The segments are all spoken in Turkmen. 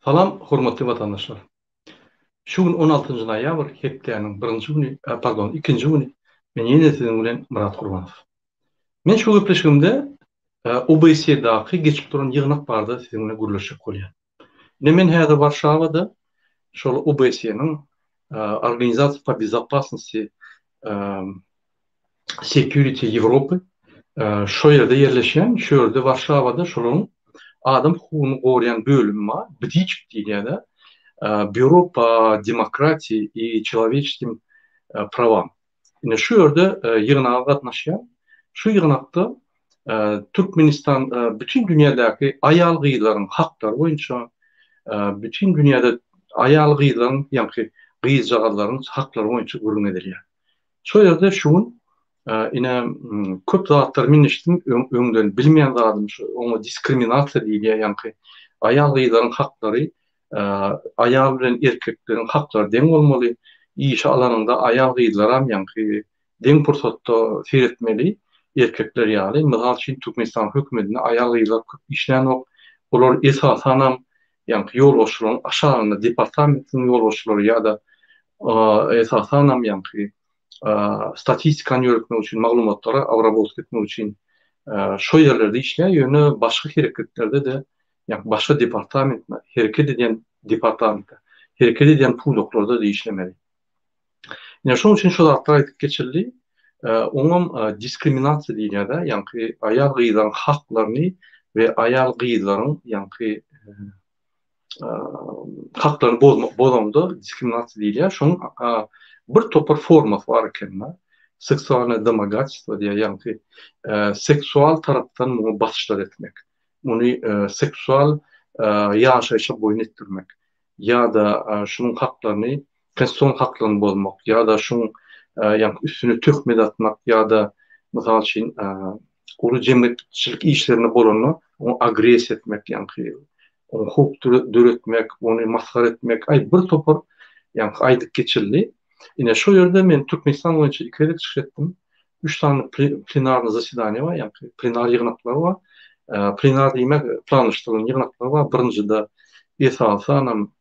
Salam, hormatly vatandaşlar. Şu gün 16 noyabr hepdeýäniň 1-nji güni, pardon, 2-nji güni. Men ýene sizin bilen Murat Gurbanow. Men şu gepleşigimde OBSE-daky geçip duran ýygnak barda sizin bilen gürleşip bolýar. Men häzir Warşawada şol OBSE-niň Organizatsiýa по безопасности Security Европы şo ýerde ýerleşýän, şo ýerde Warşawada şoluň adam hukugyny gorayan bölümi bar. BDIC diýilýär. Бюро по демократии и человеческим правам. Yine şu yerde yığınağa katnaşan, şu yığınakta Türkmenistan bütün dünyadaki ayal gıyıların hakları boyunca bütün dünyada ayal gıyıların yani gıyız jagaların hakları boyunca gurun ediliyor. Şu yerde şunun yine köp zatlar miniştim öňden bilmeyen zadım şu onu diskriminasiya diýilýär yani ayal gıyıların hakları ayal bilen erkeklerin hakları deň bolmaly. İş alanında ayal gıylaram ýa-ni deň pursatda seretmeli erkekler ýaly. Mysal üçin Türkmenistan hökümetine ayal gıylar köp işlän ok. Olar esasanam ýa-ni ýolbaşçylaryň aşagyna departamentiniň ýolbaşçylary ýa-da esasanam ýa-ni statistikany ýöretmek üçin maglumatlary abrabot etmek üçin şo ýerlerde işleýär. Ýöne başga hereketlerde de yani başka departamentler, hareket eden departamentler, hareket eden pulluklarda da işlemeli. Yani şunun için şu zatlar aýdyp geçirli, onun diskriminasiya diýilýär, yani ayal gıylaryň haklaryny ve ayal gıylaryň yani haklaryny bozmagda diskriminasiya diýilýär. Şonuň bir topar formasy bar ekenler. Seksualne domagательство diýär, yani seksual tarapdan muňa basyşlar etmek. Onu seksual ýaşaýşa boyun etdirmek ýa-da şunun haklaryny, konstitusiýon haklaryny bozmak ýa-da şunun ýa-ni üstüne töhmet atmak ýa-da mysal üçin uly jemgyýetçilik işlerine bolany onu agresiýa etmek ýa-ni onu hukuk döretmek, onu maskara etmek, bir topar ýa-ni aýdyp geçirli. Ine şu ýerde men Türkmenistan boýunça 2 kere çykyş etdim. 3 tane plenarny zasedaniýa bar, ýa-ni plenar ýygnaklar bar. Plenar diýmek planlaşdyrylan ýygnaklar bar. Birinjide esasanam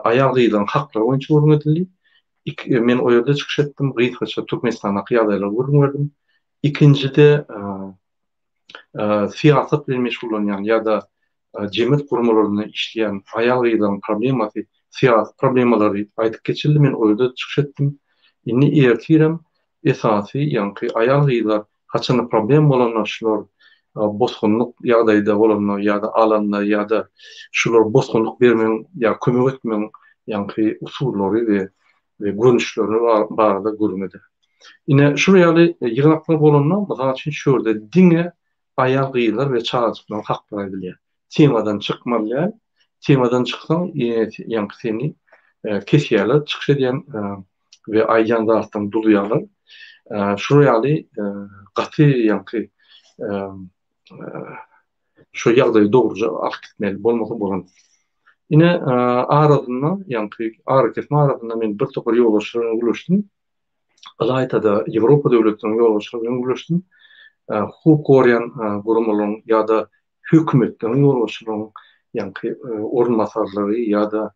ayal gıylaryň haklary boýunça gurrun edildi. Men o ýerde çykyş etdim. Gıytgaça Türkmenistana ýagdaýlar gurrun berdim. İkincide siýasat bilen meşgullanýan ýa-da jemgyýet gurumlaryny işleýän ayal gıylaryň problemasy, siýasat problemalary aýdyp geçildi. Men o ýerde çykyş etdim. Indi ertirem esasy ýa-ni ayal gıylar haçan problem bolan şular bosgunluk ýagdaýda bolanlar ýa-da alanlar ýa-da şular bosgunluk bermeň ýa kömek etmeň ýa-ni usullary we görnüşleri barada gurrun eder. Ine şu ýaly ýygnaklar bolanlar mysal üçin şu ýerde diňe ayal gıylar we çağatçylaryň haklary edilýär. Temadan çykmalýar. Temadan çyksaň ýa-ni seni kesýärler, çykyş edýän we aýdan zatdan dulýarlar. Şu ýaly gaty ýa-ni şu ýagdaýy dogruca alyp gitmeli bolmasa bolan. Ine aradyndan ýa-ni hareketme aradyndan men bir topar ýolbaşçylaryny görüşdim. Alaytada Ýewropa döwletleriniň ýolbaşçylaryny görüşdim. Hukuk gorayan gurumlaryň ýa-da hökümetleriň ýolbaşçylaryny ýa-ni ornmasarlary ýa-da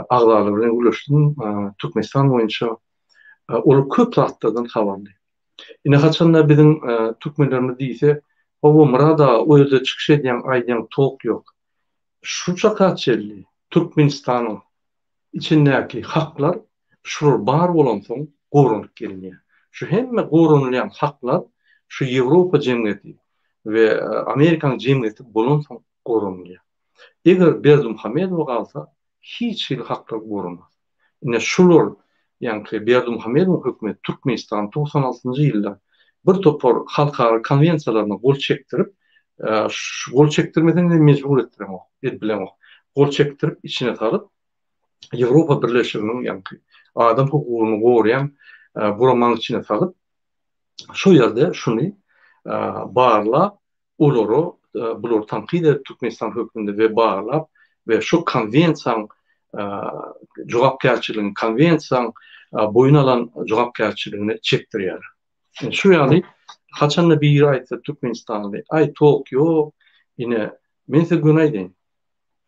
agdalary bilen görüşdim. Türkmenistan boýunça ol köp zatlardan habarly. Ine haçanda biziň türkmenlerimiz diýse, "O Murada o ýerde çykyş edýän aýdýan tok ýok." Şuça kaçelli Türkmenistanyň içindäki haklar şular bar bolan soň gorunup gelýär. Şu hemme gorunulýan haklar şu Ýewropa jemgyýeti we Amerikanyň jemgyýeti bolan soň gorunulýar. Eger Berdimuhamedow galsa hiç haklar gorunmaz. Ine şular ýa-ni Berdimuhamedow hökümeti Türkmenistan 96-njy ýylda bir topar halkara konwensiýalaryna gol çekdirip, gol çekdirmeden de mecbur etdiler. Gol çekdirip içine salyp Ýewropa Birleşiginiň ýa-ni adam hukugyny gorayan buraman içine salyp şu ýerde şuny barlap olary bular tanqid edip Türkmenistan höküminde we barlap we şu konwensiýaň jogapkärçiligini konwensiýaň boyun alan jogapkärçiligini çekdirýär. Şu ýaly haçanda bir aýtsa Türkmenistanly tok ýok, ine men size gün aýdyn.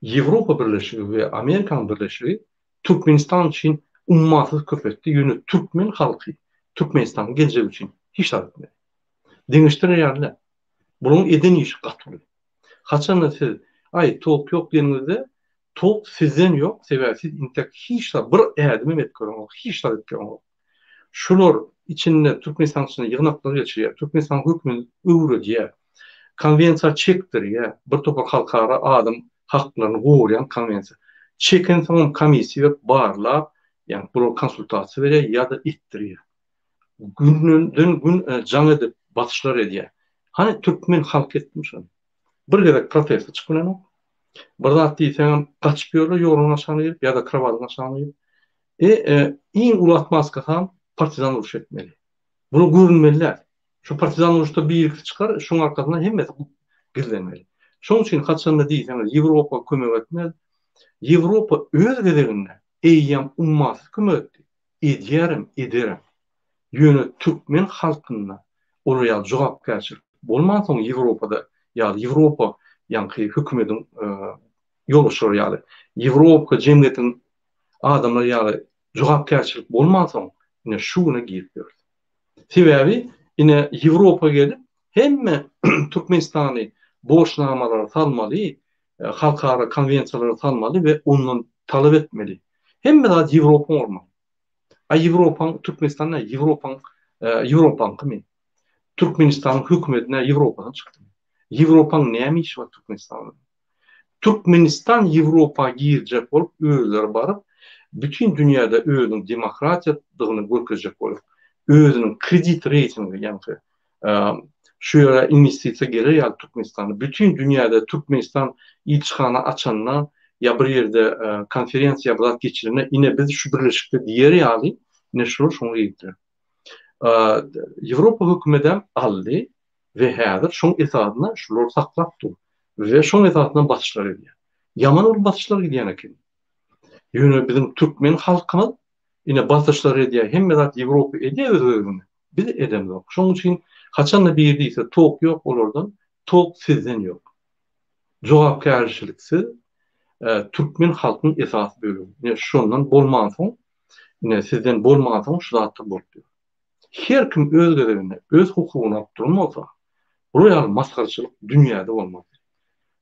Avrupa Birleşigi ve Amerikan Birleşigi Türkmenistan için ummatsız köpetdi. Yönü Türkmen halkı, Türkmenistan geleceği için hiç etmedi. Demiştir yani. Bunun eden işi katılıyor. Haçan siz ay tok yok denizde tok sizden yok. Siz intek hiç da bir adımı etkilemez. Hiç da etkilemez. Şular içinde Türkmenistan içinde yığınakları geçiyor. Türkmenistan hükmünün öğrü diye konvensiya çektir ya. Bir topa halkara adam haklarını koruyan konvensiya. Çekin tamam komisiya barla yani bu konsultasiya veriyor ya da ittiriyor. Günün gün can edip batışlar ediyor. Hani Türkmen halk etmiş onu. Bir gerek protest çıkınan bir zat diýsem gaçyp ýoluna şanyp ýa-da krawatyna şanyp iň ulatmaska ham partizan uruş etmeli. Bunu görünmeliler. Şu partizan uruşda bir ýigit çykar, şoň arkasyndan hemmesi gizlenmeli. Şoň üçin haçanda diýsem Ýewropa kömek etmez. Ýewropa öz gezeginde eýýän ummat kömek etdi. Ederim. Ýöne Türkmen halkyna olaýan jogapkärçilik bolman soň Ýewropada ýa-da Ýewropa ýa-da hökümetiň ýoluşur ýa-da Ýewropa jemgyýetiň adamlar ýa-da jogapkärçilik bolman soň ine şuny giýip berdi. Sebäbi ine Ýewropa gelip hemme Türkmenistany boşnamalary salmaly, halkara konwensiýalary salmaly we ondan talap etmeli. Hemme zat Ýewropa bolmaly. Ýewropaň Türkmenistan'a Ýewropaň kimi? Türkmenistan hükümetine Ýewropadan çykdy. Ýewropaň näme işi bar Türkmenistanda? Türkmenistan Ýewropa girjek bolup özleri barıp bütün dünyada özüniň demokratiýadygyny görkezjek bolup özüniň kredit reytingi ýa-ni şu ýere investisiýa gelir ýa Türkmenistana bütün dünyada Türkmenistan ilçihana açandan ya bir yerde konferensiya bilen geçirene ine biz şu birleşikde diýeri ýaly ne şoňa gitdi. Ýewropa hökümeti aldy we häzir şoň esadyna şular saklapdy we şoň esadyna batışlar edýär. Yaman ol batışlar edýän eken. Ýöne bizim Türkmen halkyny ine batışlar edýär. Hemme zat Ýewropa edýär. Biz edemiz. Şoň üçin haçan bir diýse tok ýok olardan, tok sizden ýok. Jogapkärçiliksiz Türkmen halkynyň esasy bölügi. Ine şondan bolman soň, ine sizden bolman soň şu zatda bolýar. Her kim öz gezeginde, öz hukugyna durmasa, roýal maskarçylyk dünýäde bolmaz.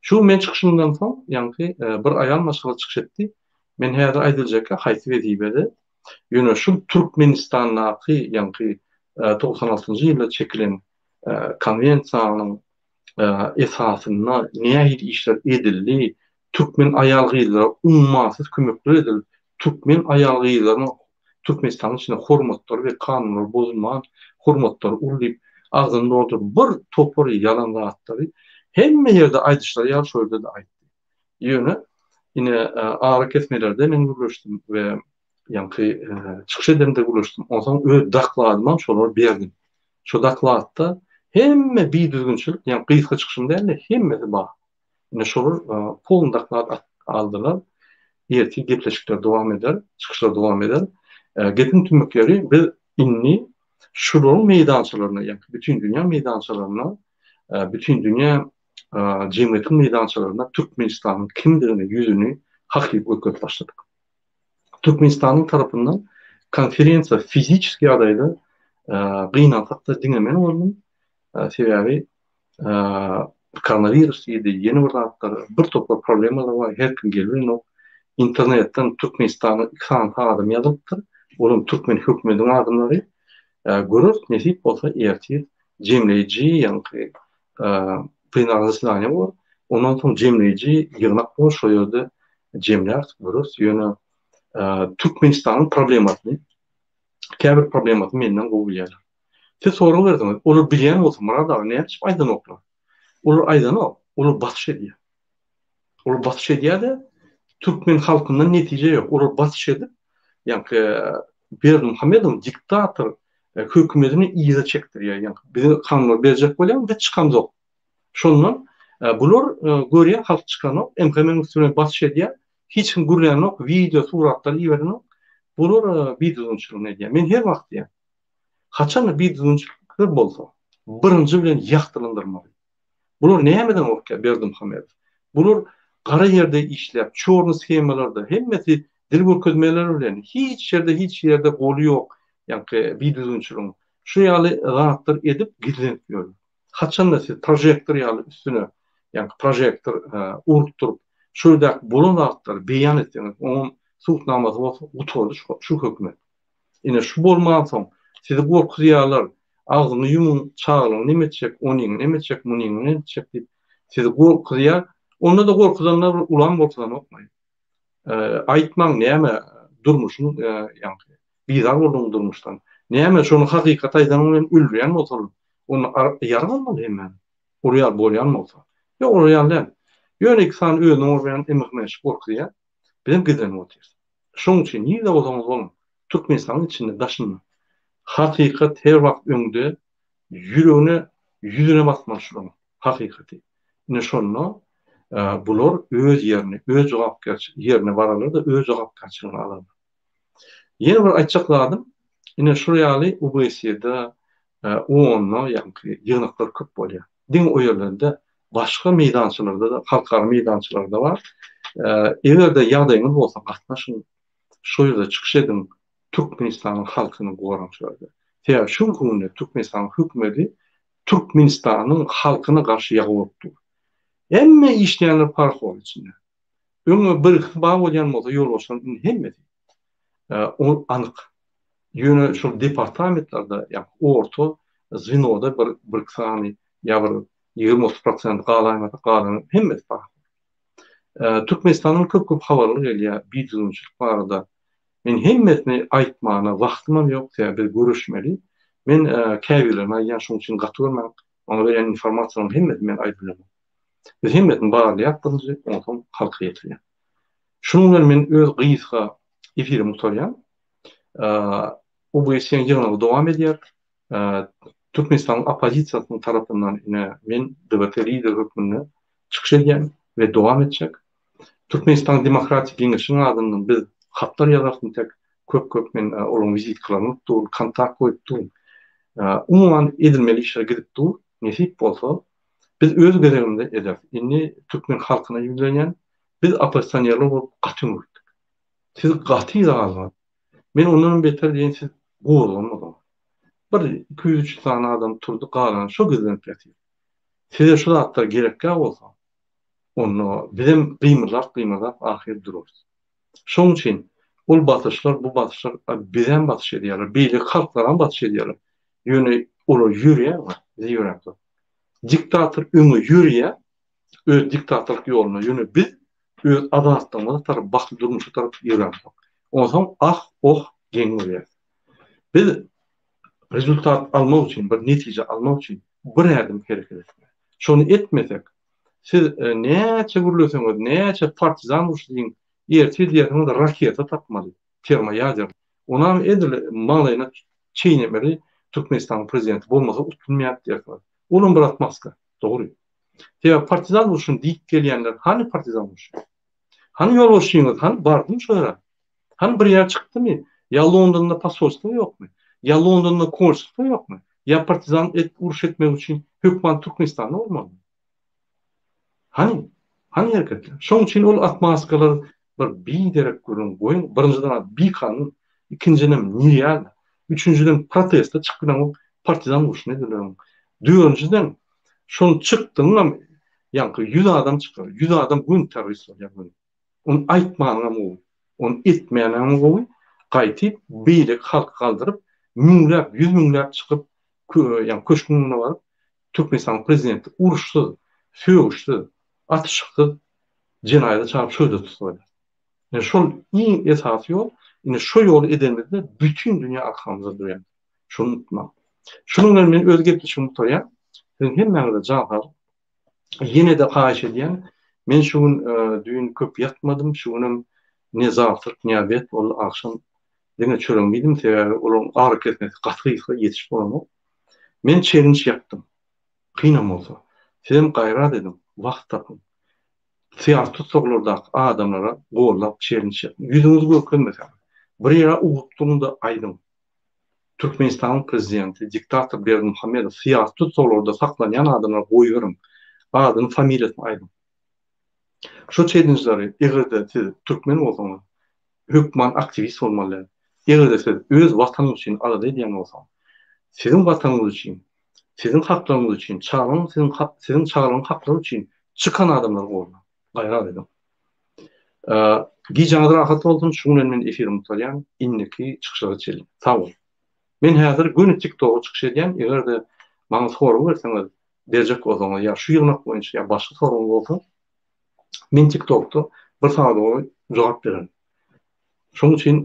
Şu men çykyşymdan soň, ýa-ni bir aýal maşgala çykyş etdi. Men häzir aýdyljak haýsy wezipede, ýöne şu Türkmenistanyňky, ýa-ni 96-njy ýylda çekilen konwensiýanyň esasyna näme işler edildi? Türkmen aýal gyzlara ummatsız kömekler edildi. Türkmen aýal gyzlaryň Türkmenistan içinde hormatlar ve kanunlar bozulman, hormatlar urulayıp ağzında otur bir topur yalan rahatları hemme yerde aýdyşlar ýa şöyle de aýtdy. Ýöne ine ağrı kesmelerde men görüşdüm ve ýa-ni çykyş edende görüşdüm. Ondan öz dakladymam şolar berdim. Şu daklatda hemme bir düzgünçilik, ýa-ni gysga çykyşynda hemmesi bar. Ine şolar polun daklat aldylar. Erti gepleşikler dowam eder, çykyşlar dowam eder. Getin tümükleri biz inni şuların meydançalarına, yani bütün dünya meydançalarına, bütün dünya cemiyetinin meydançalarına Türkmenistan'ın kimliğini, yüzünü hakiki boykot başladık. Türkmenistan'ın tarafından konferansiya fiziki adayda gıynatak da dinlemen oldum. Sebebi koronavirüs idi, yeni bir topla problemler var, her kim gelir o internetten Türkmenistan'ın iksan adam yazıptır. Onun Türkmen hükümeti'nin adımları görür, nesip olsa ertir, cemleyici, yani plenarlıslani var. Ondan sonra cemleyici yığınak var, şu yerde cemler görür. Yani Türkmenistan'ın problematını, kâbir problematını menden kovulyalar. Siz soru verdiniz, olur bilen olsa Murat ne yapıp aydan oklar. Olur aydan ok, olur batış ediyor. Olur batış ediyor da Türkmen halkından netice yok. Olur batış edip, yani Berdi Muhammedov diktatör hükümetini iyice çektiriyor. Yani bize kanunlar verecek bolan biz çıkamız yok. Şondan bular görýär halk çıkanok, MKM'nin üstüne batış ediyor. Hiç kim görýän yok, video, suratlar ýiberen yok. Bular videoçylyk edýär. Men her wagt diýär. Haçan videoçylyklar bolsa, birinji bilen ýaktyrlandyrmaly. Bular nämeden okýar Berdi Muhammedov? Bular Qara yerde işlep, çorlu schemalarda hemmeti dil görkezmeler bilen hiç yerde golu yok. Yani bir düzünçülüğün. Şu ýaly rahatlar edip gizlenip ýörler. Haçan da siz projektor ýaly üstüne, yani projektor urupturup, şurada bulan rahatlar beýan etdiňiz, onun suwtnamazy bolsa uturdy şu hökümet. Ine şu bolmadan soň sizi gorkuzýarlar, agzyny yumun, çaglyň nime etjek, onyň nime etjek, munyň nime etjek diýip sizi gorkuzýar. Onda da gorkuzanlar ulan gorkuzan okmaýar. Aýtmaň näme durmuşyň ýa-ni bizar bolduğun durmuşdan. Näme şonu hakykat aýdan bilen ülýän bolsa, onu ýargalmaly hemme. Urýar bolýan bolsa. Ýok urýan däl. Ýöne iksan özüň bilen emekmeş gorkuzýar. Bizim gizlen otyr. Şoň üçin ýyla bolsaňyz bolun. Türkmenistanyň içinde daşyny. Hakykat her wagt öňde ýüregine, ýüzüne basmaly şol. Hakykaty. Ine şonu bular öz ýerine, öz jogapkärçilik ýerine baralar da öz jogapkärçiligini alar. Ýene bir aýtjakladym. Ine şu ýaly UBS-de OON-na ýa-ni ýygnaklar köp bolýar. Diň o ýerlerde başga meýdançylarda da, halkara meýdançylarda bar. Egerde ýagdaýyňyz bolsa gatnaşyň. Şu ýerde çykyş edin. Türkmenistanyň halkyny goraňşardy. Täze şu günde Türkmenistanyň hökümeti Türkmenistanyň halkyna garşy ýagupdy. Emme işleyenler park ol içinde. Öňe bir bağ bolýan bolsa ýol bolsa hemmeti. O anyk. Ýöne şu departamentlarda, ýa orta zwinoda bir sany ýa 20% galan hemmeti park. Türkmenistanyň köp habarly gelýär, bir düzünçilik barada. Men hemmetini aýtmana wagtym ýok, bir görüşmeli. Men käbirlerime ýa şoň üçin gatyrman. Ona beren informasiýany hemmetini men aýdyp biz hemmetin barlyap bolýar, oňa halka ýetirýär. Şunu bilen men öz gyýyska efirim tutarýan. OBS-ň ýygyny dowam edýär. Türkmenistan opozisiýasynyň tarapyndan men DBT lider hökmüne çykyş edýän we dowam etjek. Türkmenistan Demokratik Giňeşiň adyndan biz hatlar ýazarsyň tek köp men olaň vizit kylanypdy, kontakt goýupdy. Umuman edilmeli işler gidipdi. Nesip bolsa biz öz görevimizde edip, inni Türkmen halkyna ýüzlenýän, biz opozisiýonlar bolup gatyndyk. Siz gatyýylar. Men ondan beter diýen siz goýulmadyň. Bir 200-300 sany adam turdy, galan şo gizlenip ýatyr. Size şu zatlar gerekkä bolsa, onu bizim gymylap ahir dururuz. Şoň üçin ol batyşlar, bu batyşlar bilen batyş edýärler, beýle halklaran batyş edýärler. Ýöne olar ýürýär, ýürýär. Diktator öňe ýürýär, öz diktatorlyk ýoluna ýöne biz öz adatlarymyza tarap bakly durmuşa tarap ýürýärmiz. Ondan geňýär. Biz rezultat almak üçin, bir netije almak üçin bir ýerdem kerek etmek. Şonu etmesek, siz näçe gürleseňiz, näçe partizan uruşdyň, erti diýeriniz raketa tapmaly, terma ýadyr. Onam edil malaýyna çeýnemeli Türkmenistan prezidenti bolmasa utunmaýar diýerler. Onun bir atmaska. Doğru. Ya partizan oluşun deyip gelyenler hani partizan oluşun? Hani yol oluşuyorsunuz? Hani vardın şöyle? Hani bir yer çıktı mı? Ya London'da pasolstvo yok mu? Ya London'da konsolosluğu yok mu? Ya partizan uruş etmek için hükümet Türkmenistan'da olmalı mı? Hani hareketler? Şoň üçin ol atmaskalar bir derek görün goýun. Birinciden bir kanun, ikinciden niriyal, üçüncüden protesta çıkılan partizan uruş ne diyorlar? Dördüncüden şonu çıktığında yankı 100 adam çıkar. 100 adam gün terörist olacak. Onu aýtmanyna mı? Onu etmeýäne mi gowy? Gaýtyp beýle halk kaldırıp minläp, 100 minläp çıkıp yani köşkününe barıp Türkmenistan prezidenti uruşdy, söýüşdi, atışykdy, jenaýda çap şöyle tutulýar. Yani şol iň esasy ýol, ine şo ýoly edilmede bütün dünýä arkamyzda durýar. Şonu unutma. Şunun bilen men öz gepleşigimi tutarýan. Hemmäňize jagar. Ýene de gaýş edýän. Men şuň düýün köp ýatmadym. Şuňam nezafat, niýabet ol akşam diňe çöreňdim. Sebäbi olaň ağrı kesmesi gatgyýsa ýetişip bolmagy. Men challenge ýapdym. Kynam bolsa. Sen gaýra dedim. Wagt tapym. Siýasat soglarda adamlara gollap challenge ýapdym. Ýüzüňiz görkezmese. Bir ýere ugutduğunda aýdym. Türkmenistan prezidenti diktator Berdimuhamedov siýasat soglarda saklanýan adamlara goýurum. Adyny, familiýasyny aýdym. Şu challenge'ları egerde siz Türkmen bolsaňyz, hökman aktivist bolmaly. Egerde siz öz wataňyz üçin arada edýän bolsaňyz, sizin wataňyz üçin, sizin haklaryňyz üçin, sizin çağrılan haklar üçin çıkan adamlar bolmaly. Gaýra dedim. Gijaňyz rahat bolsun, şuň bilen men efirimi tutarýan, inniki çykyşyga çelim. Sag bol. Men häzir güni TikTok'a çykyş edýän, egerde maňa soraw berseňiz, berjek bolsaňyz, ýa şu ýygnak boýunça ýa başga soraw bolsa, men TikTok'ta bir saat boýy jogap bererim. Şoň üçin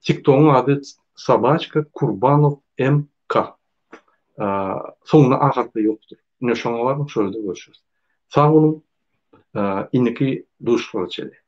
TikTok'un ady Собачка Курбанов МК. Soňuna agatda ýokdur. Ne şoňa bar, şöyle görüşürüz. Sag bolun, inniki duşlara çeli.